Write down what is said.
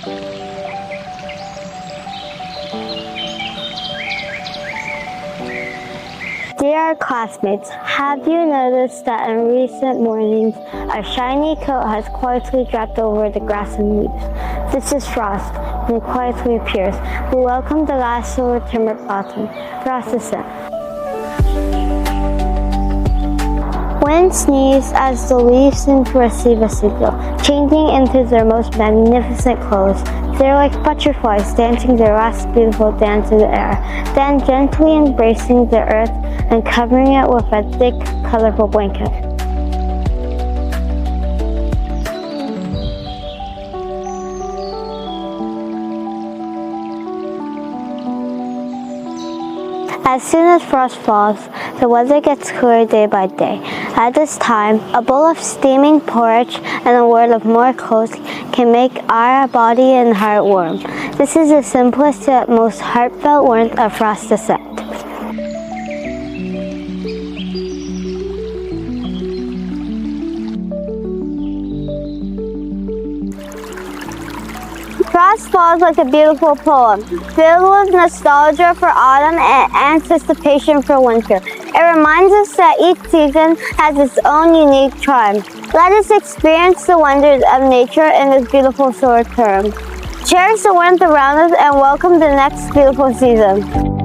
Dear classmates, have you noticed that in recent mornings a shiny coat has quietly dropped over the grass and leaves? This is frost, and it quietly appears. We welcome the last summer autumn. Frost descent. Wind sneezes as the leaves seem to receive a signal, changing into their most magnificent clothes. They're like butterflies dancing their last beautiful dance in the air, then gently embracing the earth and covering it with a thick, colorful blanket. As soon as frost falls, the weather gets cooler day by day. At this time, a bowl of steaming porridge and a word of more clothes can make our body and heart warm. This is the simplest yet most heartfelt warmth of frost descent. Frost falls like a beautiful poem, filled with nostalgia for autumn and anticipation for winter. It reminds us that each season has its own unique charm. Let us experience the wonders of nature in this beautiful short term. Cherish the warmth around us and welcome the next beautiful season.